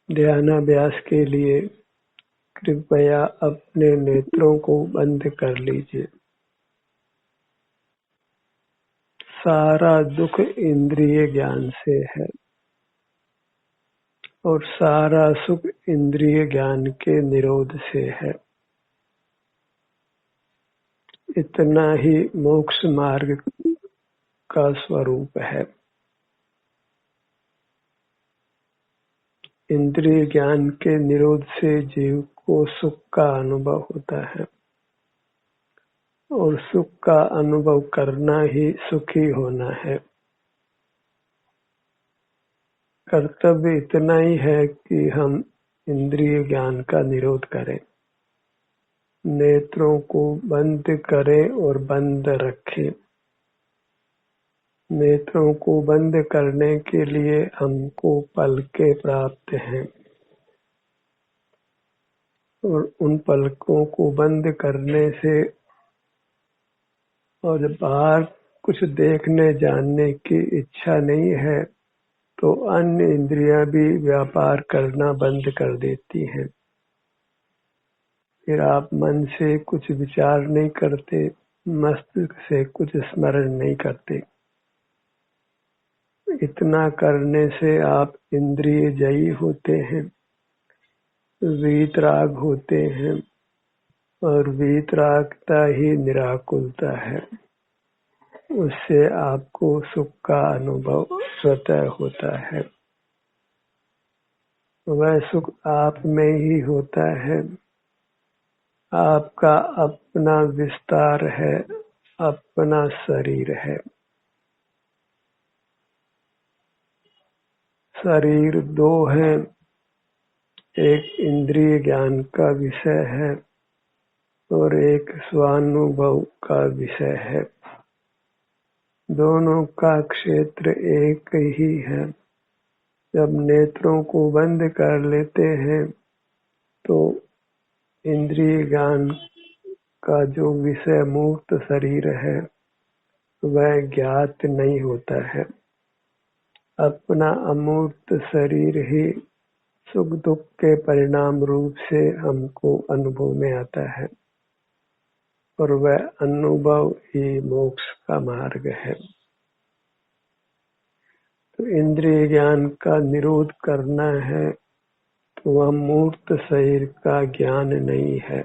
ध्यानाभ्यास के लिए कृपया अपने नेत्रों को बंद कर लीजिए। सारा दुख इंद्रिय ज्ञान से है और सारा सुख इंद्रिय ज्ञान के निरोध से है। इतना ही मोक्ष मार्ग का स्वरूप है। इंद्रिय ज्ञान के निरोध से जीव को सुख का अनुभव होता है और सुख का अनुभव करना ही सुखी होना है। कर्तव्य इतना ही है कि हम इंद्रिय ज्ञान का निरोध करें, नेत्रों को बंद करें और बंद रखें। नेत्रों को बंद करने के लिए हमको पलकें प्राप्त हैं और उन पलकों को बंद करने से और जब बाहर कुछ देखने जानने की इच्छा नहीं है तो अन्य इंद्रियां भी व्यापार करना बंद कर देती हैं। फिर आप मन से कुछ विचार नहीं करते, मस्तिष्क से कुछ स्मरण नहीं करते। इतना करने से आप इंद्रिय जयी होते हैं, वीतराग होते हैं और वीतरागता ही निराकुलता है। उससे आपको सुख का अनुभव स्वतः होता है। वह सुख आप में ही होता है। आपका अपना विस्तार है, अपना शरीर है। शरीर दो हैं, एक इंद्रिय ज्ञान का विषय है और एक स्वानुभव का विषय है। दोनों का क्षेत्र एक ही है। जब नेत्रों को बंद कर लेते हैं तो इंद्रिय ज्ञान का जो विषय मूर्त शरीर है वह ज्ञात नहीं होता है। अपना अमूर्त शरीर ही सुख दुख के परिणाम रूप से हमको अनुभव में आता है और वह अनुभव ही मोक्ष का मार्ग है। तो इंद्रिय ज्ञान का निरोध करना है तो वह मूर्त शरीर का ज्ञान नहीं है,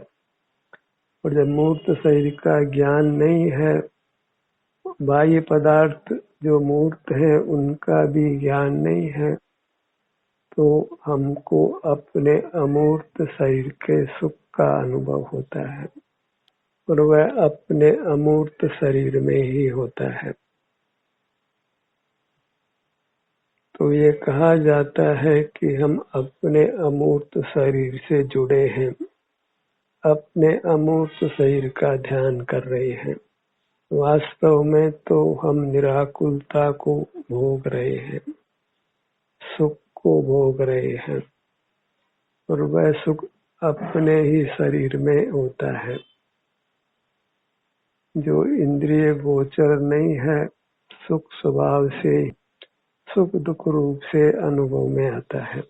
और जब मूर्त शरीर का ज्ञान नहीं है, बाह्य पदार्थ जो मूर्त है उनका भी ज्ञान नहीं है, तो हमको अपने अमूर्त शरीर के सुख का अनुभव होता है और वह अपने अमूर्त शरीर में ही होता है। तो ये कहा जाता है कि हम अपने अमूर्त शरीर से जुड़े हैं, अपने अमूर्त शरीर का ध्यान कर रहे हैं। वास्तव में तो हम निराकुलता को भोग रहे हैं, सुख को भोग रहे हैं और वह सुख अपने ही शरीर में होता है जो इंद्रिय गोचर नहीं है। सुख स्वभाव से सुख दुख रूप से अनुभव में आता है।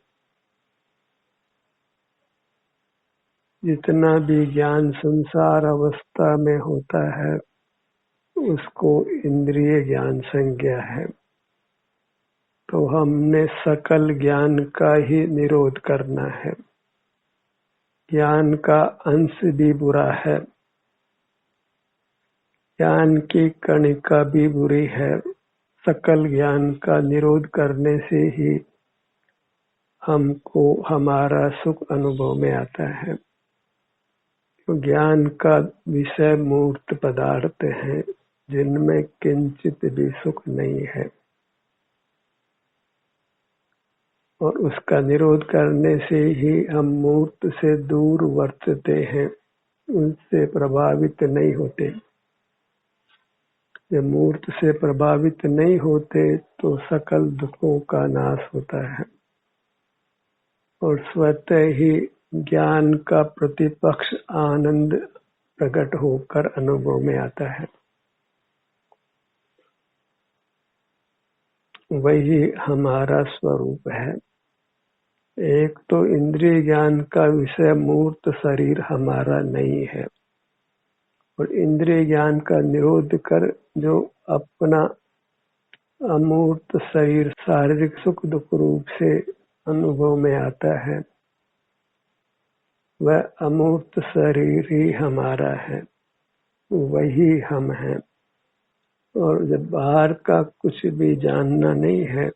जितना भी ज्ञान संसार अवस्था में होता है उसको इंद्रिय ज्ञान संज्ञा है। तो हमने सकल ज्ञान का ही निरोध करना है। ज्ञान का अंश भी बुरा है, ज्ञान की कणिका भी बुरी है। सकल ज्ञान का निरोध करने से ही हमको हमारा सुख अनुभव में आता है। तो ज्ञान का विषय मूर्त पदार्थ है जिनमें किंचित भी सुख नहीं है और उसका निरोध करने से ही हम मूर्त से दूर वर्तते हैं, उनसे प्रभावित नहीं होते। जब मूर्त से प्रभावित नहीं होते तो सकल दुखों का नाश होता है और स्वतः ही ज्ञान का प्रतिपक्ष आनंद प्रकट होकर अनुभव में आता है। वही हमारा स्वरूप है। एक तो इंद्रिय ज्ञान का विषय मूर्त शरीर हमारा नहीं है, और इंद्रिय ज्ञान का निरोध कर जो अपना अमूर्त शरीर शारीरिक सुख दुख रूप से अनुभव में आता है, वह अमूर्त शरीर ही हमारा है, वही हम हैं। और जब बाहर का कुछ भी जानना नहीं है,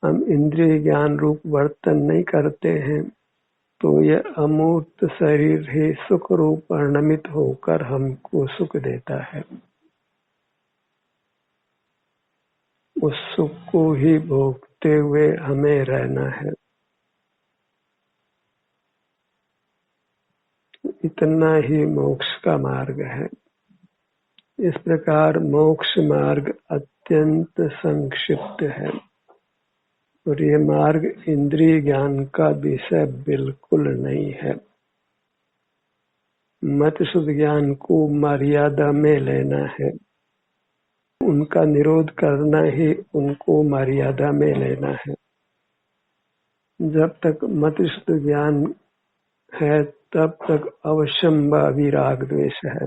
हम इंद्रिय ज्ञान रूप वर्तन नहीं करते हैं, तो यह अमूर्त शरीर ही सुख रूप परिणमित होकर हमको सुख देता है। उस सुख को ही भोगते हुए हमें रहना है। इतना ही मोक्ष का मार्ग है। इस प्रकार मोक्ष मार्ग अत्यंत संक्षिप्त है, और ये मार्ग इंद्रिय ज्ञान का विषय बिल्कुल नहीं है। मत शुद्ध ज्ञान को मर्यादा में लेना है, उनका निरोध करना ही उनको मर्यादा में लेना है। जब तक मत शुद्ध ज्ञान है तब तक अवश्यंभावी राग द्वेष है,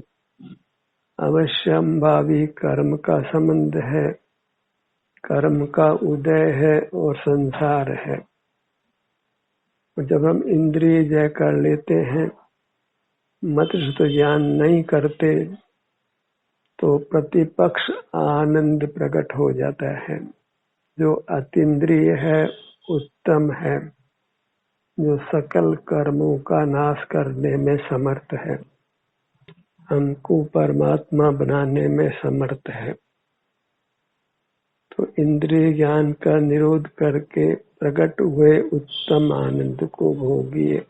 अवश्यंभावी कर्म का संबंध है, कर्म का उदय है और संसार है। जब हम इंद्रिय जय कर लेते हैं, मत शुद्ध ज्ञान नहीं करते, तो प्रतिपक्ष आनंद प्रकट हो जाता है। जो अतीन्द्रिय है उत्तम है, जो सकल कर्मों का नाश करने में समर्थ है, हमको परमात्मा बनाने में समर्थ है। तो इंद्रिय ज्ञान का निरोध करके प्रकट हुए उत्तम आनंद को भोगिए,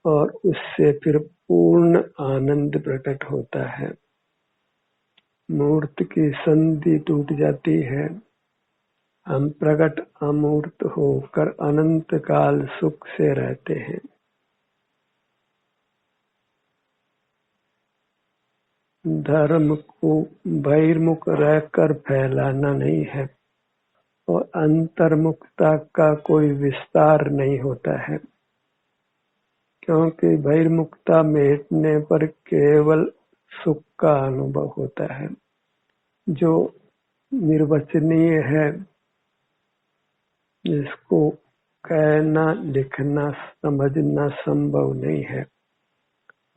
और उससे फिर पूर्ण आनंद प्रकट होता है। मूर्त की संधि टूट जाती है, हम प्रकट अमूर्त होकर अनंत काल सुख से रहते हैं। धर्म को बहिर्मुख रहकर फैलाना नहीं है, और अंतर्मुखता का कोई विस्तार नहीं होता है, क्योंकि बहिर्मुखता मेटने पर केवल सुख का अनुभव होता है, जो निर्वचनीय है, जिसको कहना लिखना समझना संभव नहीं है।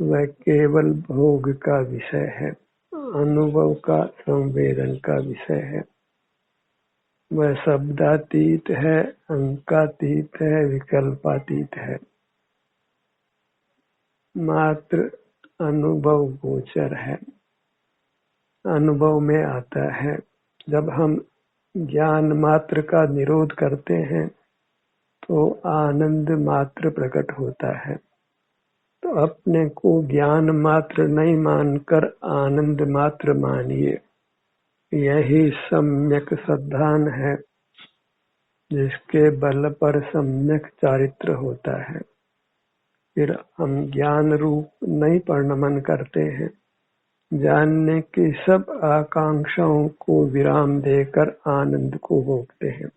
वह केवल भोग का विषय है, अनुभव का संवेदन का विषय है। वह शब्दातीत है, अंकातीत है, विकल्पातीत है, मात्र अनुभव गोचर है, अनुभव में आता है। जब हम ज्ञान मात्र का निरोध करते हैं तो आनंद मात्र प्रकट होता है। तो अपने को ज्ञान मात्र नहीं मानकर आनंद मात्र मानिए, यही सम्यक श्रद्धान है, जिसके बल पर सम्यक चारित्र होता है। फिर हम ज्ञान रूप नहीं परिणमन करते हैं, जानने की सब आकांक्षाओं को विराम देकर आनंद को भोगते हैं।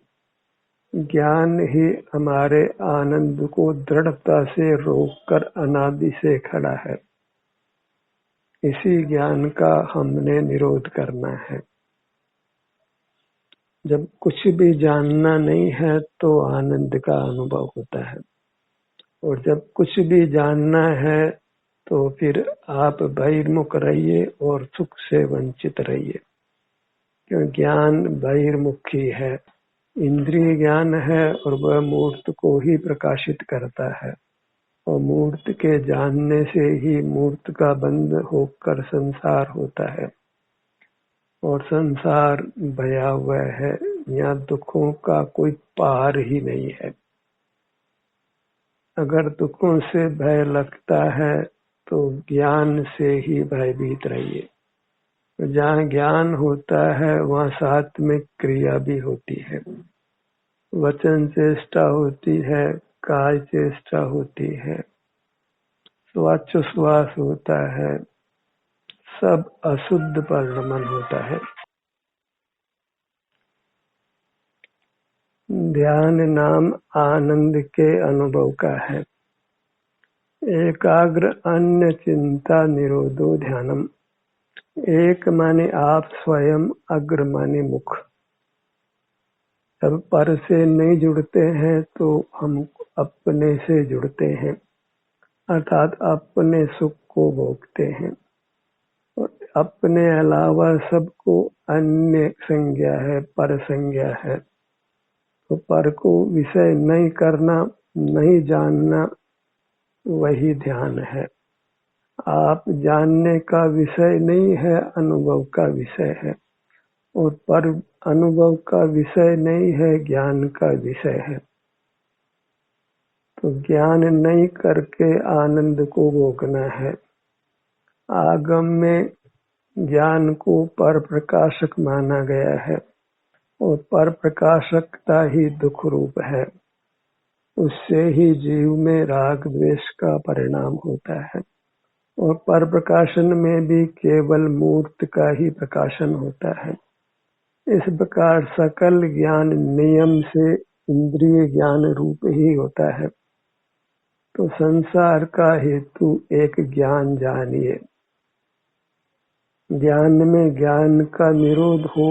ज्ञान ही हमारे आनंद को दृढ़ता से रोककर अनादि से खड़ा है। इसी ज्ञान का हमने निरोध करना है। जब कुछ भी जानना नहीं है तो आनंद का अनुभव होता है, और जब कुछ भी जानना है तो फिर आप बहिर्मुख रहिए और सुख से वंचित रहिए, क्योंकि ज्ञान बहिर्मुखी है। इंद्रिय ज्ञान है और वह मूर्त को ही प्रकाशित करता है, और मूर्त के जानने से ही मूर्त का बंध होकर संसार होता है, और संसार भयावह है, यहाँ दुखों का कोई पार ही नहीं है। अगर दुखों से भय लगता है तो ज्ञान से ही भयभीत रहिए। जहाँ ज्ञान होता है वहाँ साथ में क्रिया भी होती है, वचन चेष्टा होती है, काय चेष्टा होती है, श्वासोच्छ्वास होता है, सब अशुद्ध परिणमन होता है। ध्यान नाम आनंद के अनुभव का है। एकाग्र अन्य चिंता निरोधो ध्यानम। एक माने आप स्वयं, अग्र माने मुख। जब पर से नहीं जुड़ते हैं तो हम अपने से जुड़ते हैं, अर्थात अपने सुख को भोगते हैं और अपने अलावा सबको अन्य संज्ञा है, पर संज्ञा है। तो पर को विषय नहीं करना, नहीं जानना, वही ध्यान है। आप जानने का विषय नहीं है, अनुभव का विषय है। और पर अनुभव का विषय नहीं है, ज्ञान का विषय है। तो ज्ञान नहीं करके आनंद को भोगना है। आगम में ज्ञान को पर प्रकाशक माना गया है और पर प्रकाशकता ही दुख रूप है। उससे ही जीव में राग द्वेष का परिणाम होता है और पर प्रकाशन में भी केवल मूर्त का ही प्रकाशन होता है। इस प्रकार सकल ज्ञान नियम से इंद्रिय ज्ञान रूप ही होता है। तो संसार का हेतु एक ज्ञान जानिए। ज्ञान में ज्ञान का निरोध हो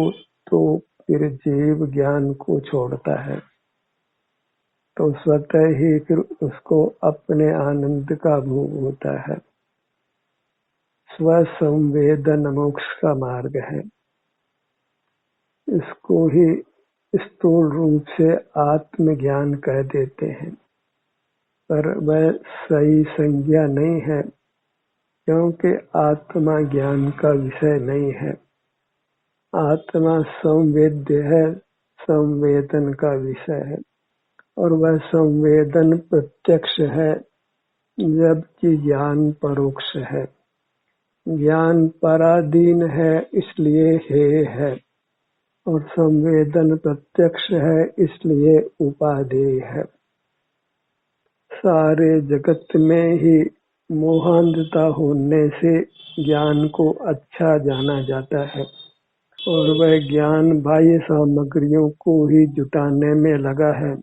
तो फिर जीव ज्ञान को छोड़ता है, तो स्वतः ही फिर उसको अपने आनंद का भोग होता है। स्वसंवेदन मोक्ष का मार्ग है। इसको ही स्थूल रूप से आत्मज्ञान कह देते हैं, पर वह सही संज्ञा नहीं है, क्योंकि आत्मा ज्ञान का विषय नहीं है। आत्मा संवेद्य है, संवेदन का विषय है और वह संवेदन प्रत्यक्ष है, जबकि ज्ञान परोक्ष है। ज्ञान पराधीन है इसलिए हे है और संवेदन प्रत्यक्ष है इसलिए उपादेय है। सारे जगत में ही मोहांधता होने से ज्ञान को अच्छा जाना जाता है और वह ज्ञान बाह्य सामग्रियों को ही जुटाने में लगा है,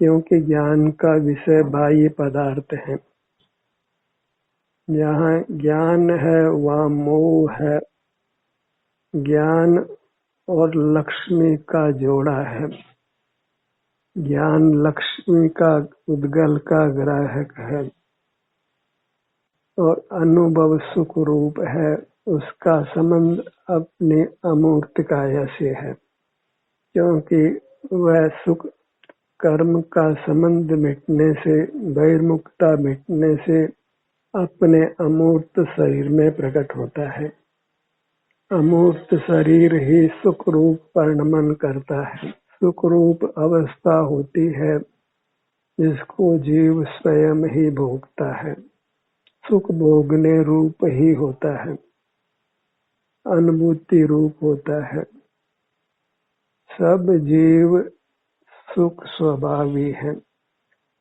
क्योंकि ज्ञान का विषय बाह्य पदार्थ है। जहाँ ज्ञान है वहाँ मोह है। ज्ञान और लक्ष्मी का जोड़ा है। ज्ञान लक्ष्मी का उद्गल का ग्राहक है और अनुभव सुख रूप है। उसका संबंध अपने अमूर्त काया से है, क्योंकि वह सुख कर्म का संबंध मिटने से, बहिर्मुखता मिटने से अपने अमूर्त शरीर में प्रकट होता है। अमूर्त शरीर ही सुख रूप परिणमन करता है। सुख रूप अवस्था होती है जिसको जीव स्वयं ही भोगता है। सुख भोगने रूप ही होता है, अनुभूति रूप होता है। सब जीव सुख स्वभावी है।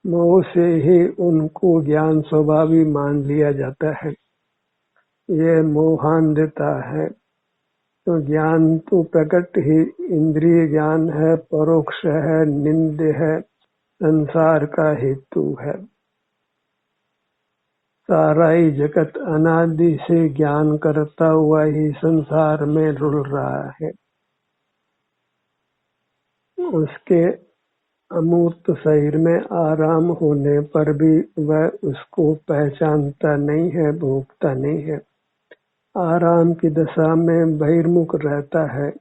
मोह से ही उनको ज्ञान स्वभावी मान लिया जाता है। ये मोहांधता है। तो ज्ञान तो प्रकट ही इंद्रिय ज्ञान है, परोक्ष है, निंद्य है, संसार का हेतु है। सारा ही जगत अनादि से ज्ञान करता हुआ ही संसार में रुल रहा है। उसके अमूर्त शरीर में आराम होने पर भी वह उसको पहचानता नहीं है, भोगता नहीं है। आराम की दशा में बहिर्मुख रहता है,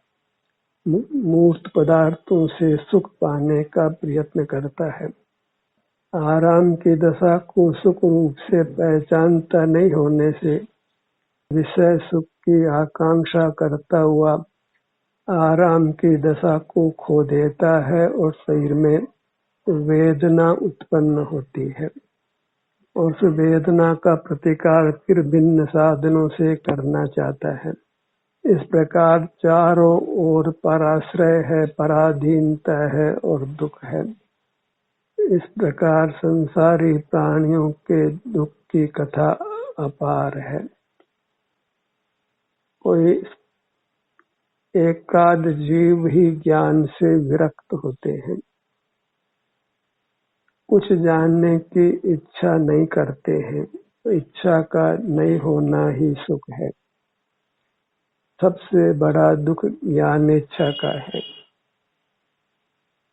मूर्त पदार्थों से सुख पाने का प्रयत्न करता है। आराम की दशा को सुख रूप से पहचानता नहीं होने से विषय सुख की आकांक्षा करता हुआ आराम की दशा को खो देता है और शरीर में वेदना उत्पन्न होती है और उस वेदना का प्रतिकार फिर भिन्न साधनों से करना चाहता है। इस प्रकार चारों ओर पराश्रय है, पराधीनता है और दुख है। इस प्रकार संसारी प्राणियों के दुख की कथा अपार है। कोई एकाध जीव ही ज्ञान से विरक्त होते हैं। कुछ जानने की इच्छा नहीं करते हैं। इच्छा का नहीं होना ही सुख है। सबसे बड़ा दुख ज्ञान इच्छा का है।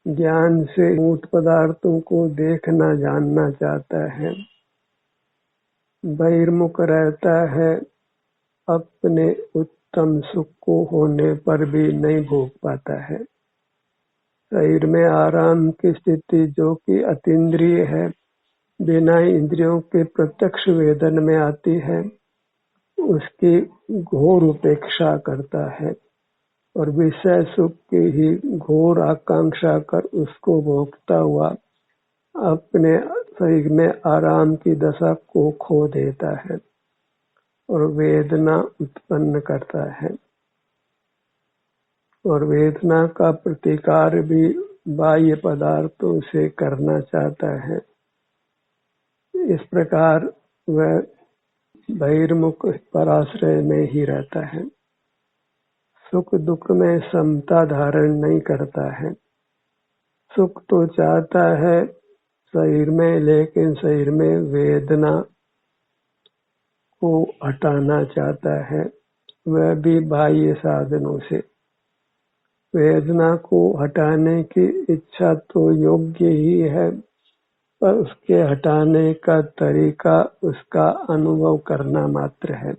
ज्ञान से मूर्त पदार्थों को देखना जानना चाहता है, बहिर्मुख रहता है, अपने उत्तम सुख को होने पर भी नहीं भोग पाता है। शरीर में आराम की स्थिति जो कि अतीन्द्रिय है, बिना इंद्रियों के प्रत्यक्ष वेदन में आती है, उसकी घोर उपेक्षा करता है और विषय सुख की ही घोर आकांक्षा कर उसको भोगता हुआ अपने शरीर में आराम की दशा को खो देता है और वेदना उत्पन्न करता है। और वेदना का प्रतिकार भी बाह्य पदार्थों से करना चाहता है। इस प्रकार वह बहिर्मुख पराश्रय में ही रहता है। सुख दुख में समता धारण नहीं करता है। सुख तो चाहता है शरीर में, लेकिन शरीर में वेदना को हटाना चाहता है, वह भी बाह्य साधनों से। वेदना को हटाने की इच्छा तो योग्य ही है, पर उसके हटाने का तरीका उसका अनुभव करना मात्र है।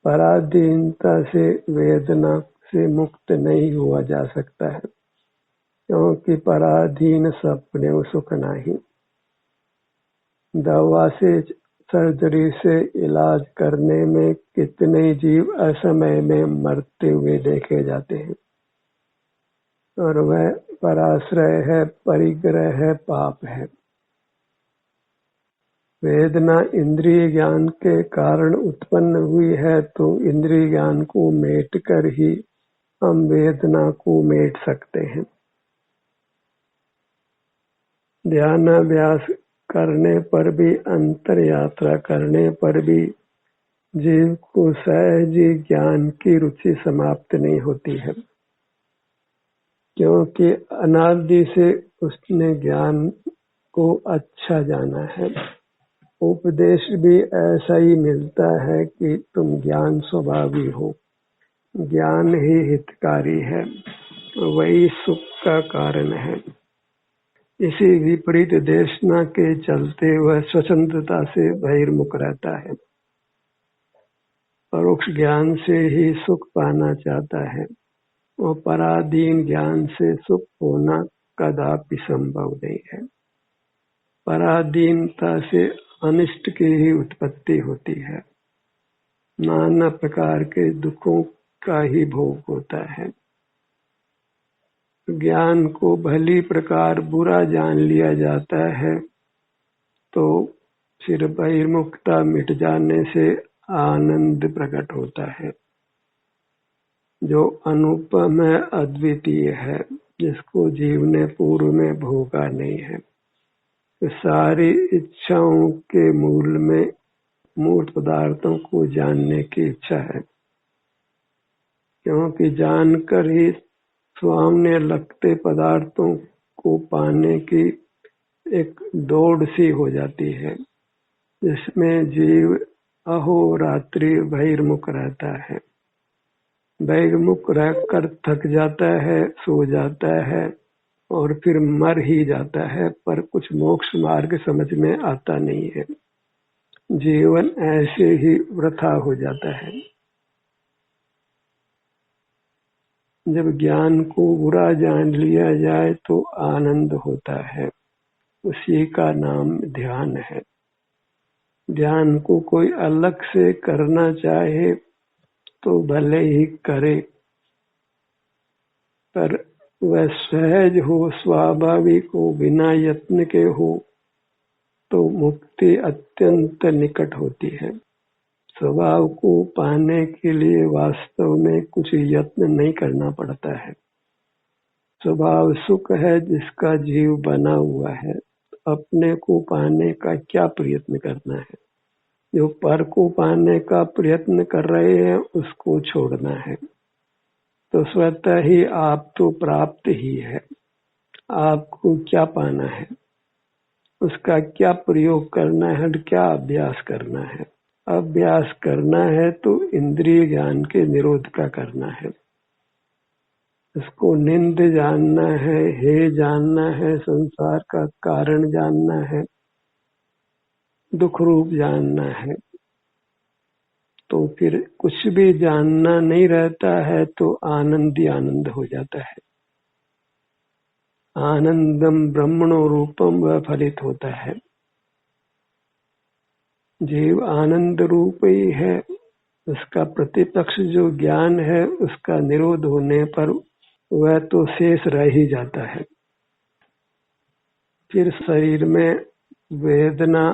पराधीनता से वेदना से मुक्त नहीं हुआ जा सकता है, क्योंकि पराधीन सपने सुख नहीं। दवा से, सर्जरी से इलाज करने में कितने जीव असमय में मरते हुए देखे जाते हैं, और वह पराश्रय है, परिग्रह है, पाप है। वेदना इंद्रिय ज्ञान के कारण उत्पन्न हुई है, तो इंद्रिय ज्ञान को मेट कर ही हम वेदना को मेट सकते हैं। ध्यानाभ्यास करने पर भी, अंतर यात्रा करने पर भी जीव को सहज ज्ञान की रुचि समाप्त नहीं होती है, क्योंकि अनादि से उसने ज्ञान को अच्छा जाना है। उपदेश भी ऐसा ही मिलता है कि तुम ज्ञान स्वभावी हो, ज्ञान ही हितकारी है, वही सुख का कारण है। इसी विपरीत देशना के चलते वह स्वतंत्रता से बहिर्मुख रहता है, परोक्ष ज्ञान से ही सुख पाना चाहता है और पराधीन ज्ञान से सुख होना कदापि संभव नहीं है। पराधीनता से अनिष्ट की ही उत्पत्ति होती है, नाना प्रकार के दुखों का ही भोग होता है। ज्ञान को भली प्रकार बुरा जान लिया जाता है, तो फिर बहिर्मुखता मिट जाने से आनंद प्रकट होता है, जो अनुपम है, अद्वितीय है, जिसको जीव ने पूर्व में भोगा नहीं है। तो सारी इच्छाओं के मूल में मूर्त पदार्थों को जानने की इच्छा है, क्योंकि जानकर ही सामने लगते पदार्थों को पाने की एक दौड़ सी हो जाती है, जिसमें जीव अहोरात्रि बहिर्मुख रहता है। बहिर्मुख रहकर थक जाता है, सो जाता है और फिर मर ही जाता है, पर कुछ मोक्ष मार्ग समझ में आता नहीं है। जीवन ऐसे ही वृथा हो जाता है। जब ज्ञान को बुरा जान लिया जाए तो आनंद होता है, उसी का नाम ध्यान है। ध्यान को कोई अलग से करना चाहे तो भले ही करे, पर वह सहज हो, स्वाभाविक हो, बिना यत्न के हो, तो मुक्ति अत्यंत निकट होती है। स्वभाव को पाने के लिए वास्तव में कुछ यत्न नहीं करना पड़ता है। स्वभाव सुख है जिसका जीव बना हुआ है, अपने को पाने का क्या प्रयत्न करना है। जो पर को पाने का प्रयत्न कर रहे हैं उसको छोड़ना है, तो स्वतः ही आप तो प्राप्त ही है। आपको क्या पाना है? उसका क्या प्रयोग करना है, क्या अभ्यास करना है। अभ्यास करना है तो इंद्रिय ज्ञान के निरोध का करना है। उसको निंद जानना है, हे जानना है, संसार का कारण जानना है, दुख रूप जानना है। तो फिर कुछ भी जानना नहीं रहता है तो आनंद ही आनंद हो जाता है। आनंदम ब्रह्मणो रूपम वह फलित होता है। जीव आनंद रूप ही है। उसका प्रतिपक्ष जो ज्ञान है उसका निरोध होने पर वह तो शेष रह ही जाता है। फिर शरीर में वेदना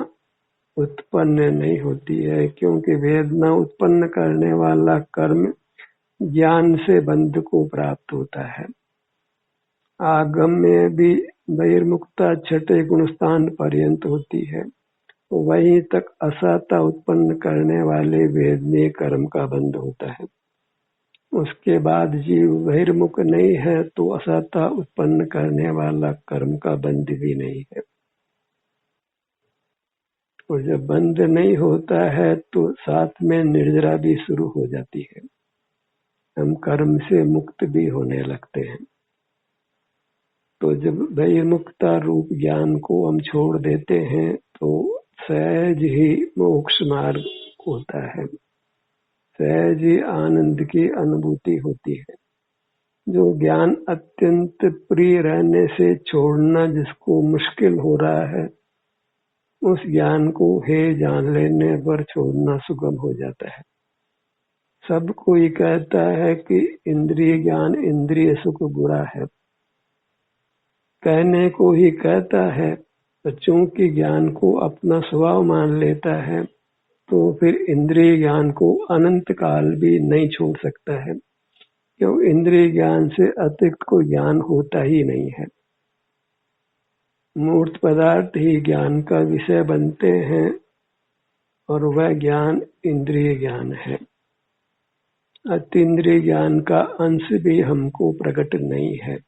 उत्पन्न नहीं होती है, क्योंकि वेदना उत्पन्न करने वाला कर्म ज्ञान से बंध को प्राप्त होता है। आगम में भी बहिर्मुक्ता छठे गुणस्थान पर्यंत होती है, वहीं तक असहता उत्पन्न करने वाले वेदनीय कर्म का बंध होता है। उसके बाद जीव बहिर्मुख नहीं है तो असहता उत्पन्न करने वाला कर्म का बंध भी नहीं है। और जब बंध नहीं होता है तो साथ में निर्जरा भी शुरू हो जाती है। हम कर्म से मुक्त भी होने लगते हैं। तो जब बहिर्मुक्ता रूप ज्ञान को हम छोड़ देते हैं तो सहज ही मोक्ष मार्ग होता है। सहज ही आनंद की अनुभूति होती है। जो ज्ञान अत्यंत प्रिय रहने से छोड़ना जिसको मुश्किल हो रहा है, उस ज्ञान को हे जान लेने पर छोड़ना सुगम हो जाता है। सब कोई कहता है कि इंद्रिय ज्ञान इंद्रिय सुख बुरा है, कहने को ही कहता है, तो चूंकि ज्ञान को अपना स्वभाव मान लेता है तो फिर इंद्रिय ज्ञान को अनंत काल भी नहीं छोड़ सकता है, क्यों इंद्रिय ज्ञान से अतिरिक्त कोई ज्ञान होता ही नहीं है। मूर्त पदार्थ ही ज्ञान का विषय बनते हैं और वह ज्ञान इंद्रिय ज्ञान है। अतीन्द्रिय ज्ञान का अंश भी हमको प्रकट नहीं है,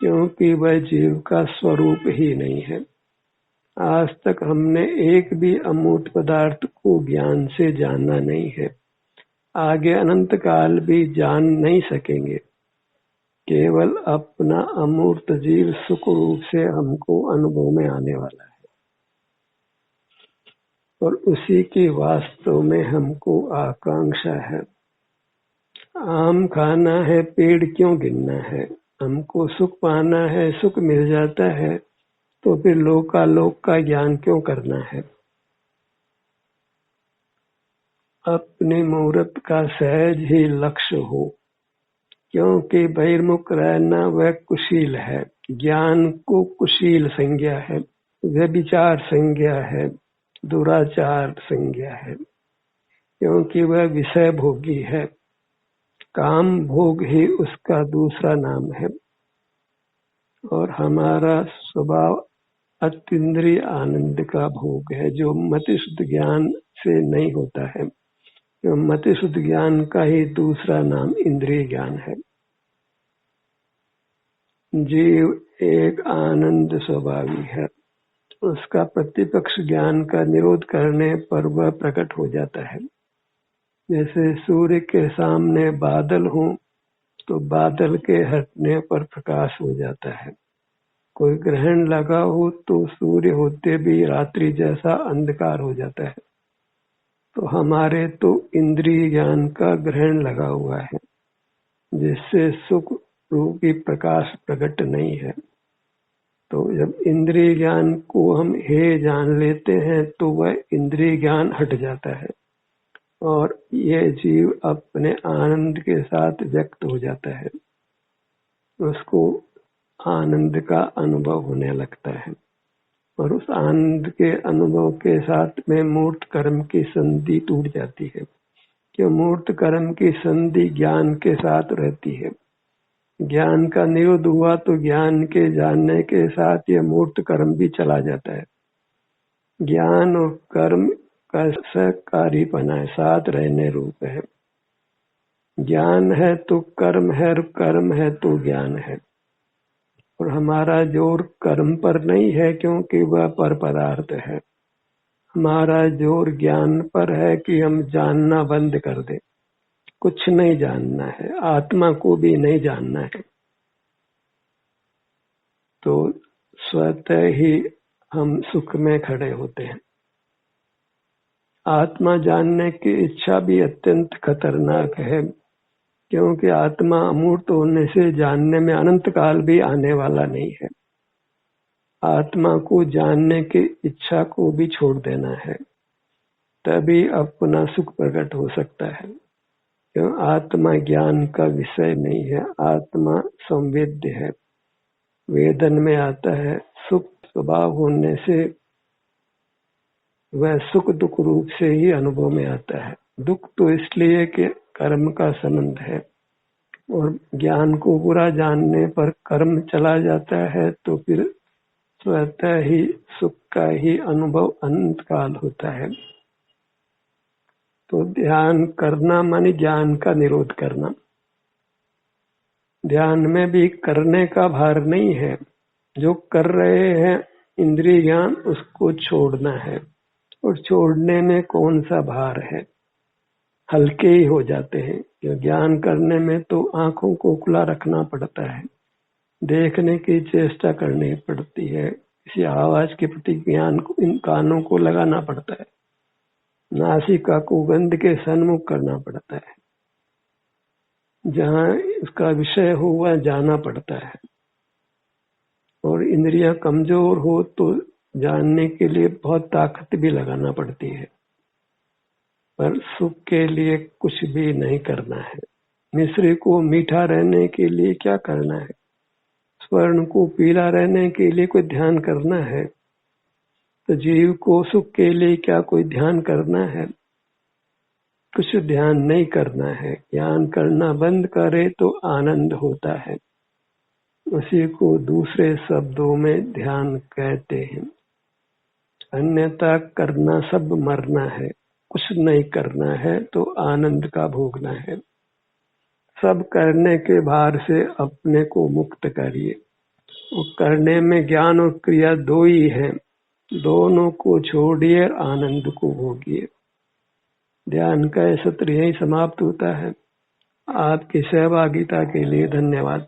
क्योंकि वह जीव का स्वरूप ही नहीं है। आज तक हमने एक भी अमूर्त पदार्थ को ज्ञान से जाना नहीं है, आगे अनंत काल भी जान नहीं सकेंगे। केवल अपना अमूर्त जीव सुख रूप से हमको अनुभव में आने वाला है, और उसी की वास्तव में हमको आकांक्षा है। आम खाना है, पेड़ क्यों गिनना है। हमको सुख पाना है, सुख मिल जाता है, तो फिर लोकालोक का ज्ञान क्यों करना है। अपने मुहूर्त का सहज ही लक्ष्य हो, क्योंकि बहिर्मुख रहना वह कुशील है। ज्ञान को कुशील संज्ञा है, व्यभिचार संज्ञा है, दुराचार संज्ञा है, क्योंकि वह विषय भोगी है। काम भोग ही उसका दूसरा नाम है, और हमारा स्वभाव अतीन्द्रिय आनंद का भोग है, जो मति शुद्ध ज्ञान से नहीं होता है। जो मति शुद्ध ज्ञान का ही दूसरा नाम इंद्रिय ज्ञान है। जीव एक आनंद स्वभावी है, उसका प्रतिपक्ष ज्ञान का निरोध करने पर वह प्रकट हो जाता है। जैसे सूर्य के सामने बादल हो तो बादल के हटने पर प्रकाश हो जाता है। कोई ग्रहण लगा हो तो सूर्य होते भी रात्रि जैसा अंधकार हो जाता है। तो हमारे तो इंद्रिय ज्ञान का ग्रहण लगा हुआ है, जिससे सुख रूपी प्रकाश प्रकट नहीं है। तो जब इंद्रिय ज्ञान को हम हे जान लेते हैं तो वह इंद्रिय ज्ञान हट जाता है, और यह जीव अपने आनंद के साथ व्यक्त हो जाता है। उसको आनंद का अनुभव होने लगता है, और उस आनंद के अनुभव के साथ में मूर्त कर्म की संधि टूट जाती है। क्यों मूर्त कर्म की संधि ज्ञान के साथ रहती है। ज्ञान का निरोध हुआ तो ज्ञान के जानने के साथ यह मूर्त कर्म भी चला जाता है। ज्ञान और कर्म का सहकारीपना साथ रहने रूप है। ज्ञान है तो कर्म है, और कर्म है तो ज्ञान है। और हमारा जोर कर्म पर नहीं है क्योंकि वह पर पदार्थ है। हमारा जोर ज्ञान पर है कि हम जानना बंद कर दें। कुछ नहीं जानना है, आत्मा को भी नहीं जानना है, तो स्वतः ही हम सुख में खड़े होते हैं। आत्मा जानने की इच्छा भी अत्यंत खतरनाक है, क्योंकि आत्मा अमूर्त होने से जानने में अनंत काल भी आने वाला नहीं है। आत्मा को जानने की इच्छा को भी छोड़ देना है, तभी अपना सुख प्रकट हो सकता है। क्यों? आत्मा ज्ञान का विषय नहीं है, आत्मा संवेद्य है। वेदन में आता है, सुख स्वभाव होने से वह सुख दुख रूप से ही अनुभव में आता है। दुख तो इसलिए कि कर्म का संबंध है, और ज्ञान को पूरा जानने पर कर्म चला जाता है, तो फिर स्वतः ही सुख का ही अनुभव अनंत काल होता है। तो ध्यान करना माने ज्ञान का निरोध करना। ध्यान में भी करने का भार नहीं है, जो कर रहे हैं इंद्रिय ज्ञान उसको छोड़ना है, और छोड़ने में कौन सा भार है, हल्के ही हो जाते हैं। ज्ञान करने में तो आंखों को खुला रखना पड़ता है, देखने की चेष्टा करनी पड़ती है, किसी आवाज के प्रति ज्ञान को इन कानों को लगाना पड़ता है, नासिका को गंध के सन्मुख करना पड़ता है, जहाँ इसका विषय हो वह जाना पड़ता है। और इंद्रियां कमजोर हो तो जानने के लिए बहुत ताकत भी लगाना पड़ती है, पर सुख के लिए कुछ भी नहीं करना है। मिश्री को मीठा रहने के लिए क्या करना है? स्वर्ण को पीला रहने के लिए कोई ध्यान करना है? तो जीव को सुख के लिए क्या कोई ध्यान करना है? कुछ ध्यान नहीं करना है। ध्यान करना बंद करे तो आनंद होता है, उसी को दूसरे शब्दों में ध्यान कहते हैं। अन्यथा करना सब मरना है, कुछ नहीं करना है तो आनंद का भोगना है। सब करने के भार से अपने को मुक्त करिए। वो करने में ज्ञान और क्रिया दो ही हैं, दोनों को छोड़िए, आनंद को भोगिए। ध्यान का सत्र यही समाप्त होता है। आपकी सहभागिता के लिए धन्यवाद।